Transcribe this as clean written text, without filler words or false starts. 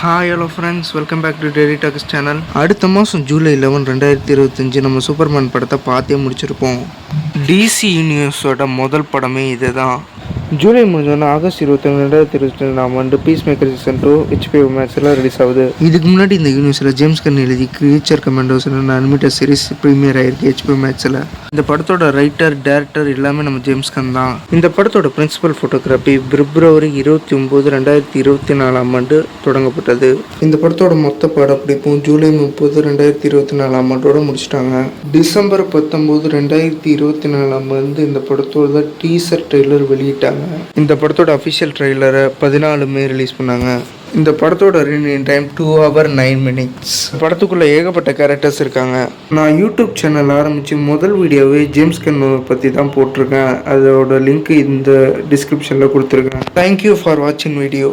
Hi hello friends, welcome back to daily talks channel. அடுத்த மாதம் ஜூலை 11 2025 நம்ம சூப்பர்மேன் படத்தை பார்த்தே முடிச்சிருப்போம். டிசி யூனிவர்ஸோட முதல் படமே இது தான். ஜூலை முடிஞ்சோன்னா August 21 2022 peacemaker season 2 HBO மேக்ஸில் ரிலீஸ் ஆகுது. இதுக்கு முன்னாடி இந்த யூனிவர்ஸில் ஜேம்ஸ் கன் எழுதி creature commandos animated series premiere ஆயிருக்கு HBO மேக்ஸில். இந்த படத்தோட ரைட்டர் டேரக்டர் எல்லாமே நம்ம ஜேம்ஸ் கன் தான். இந்த படத்தோட பிரின்சிபல் ஃபோட்டோகிராஃபி பிப்ரவரி 29 2024 தொடங்கப்பட்டது. இந்த படத்தோட மொத்த படப்பிடிப்பும் ஜூலை 30 2024 முடிச்சிட்டாங்க. டிசம்பர் 19 2024 இந்த படத்தோட டீசர் ட்ரெய்லர் வெளியிட்டாங்க. இந்த படத்தோட அஃபிஷியல் ட்ரெய்லரை 14 மே ரிலீஸ் பண்ணாங்க. இந்த படத்தோட ரன்னிங் டைம் 2 hours 9 minutes. படத்துக்குள்ள ஏகப்பட்ட கேரக்டர்ஸ் இருக்காங்க. நான் யூடியூப் சேனல் ஆரம்பித்து முதல் வீடியோவே ஜேம்ஸ் கன் பற்றி தான் போட்டிருக்கேன். அதோட லிங்க் இந்த டிஸ்கிரிப்ஷனில் கொடுத்துருக்கேன். தேங்க்யூ ஃபார் வாட்சிங் வீடியோ.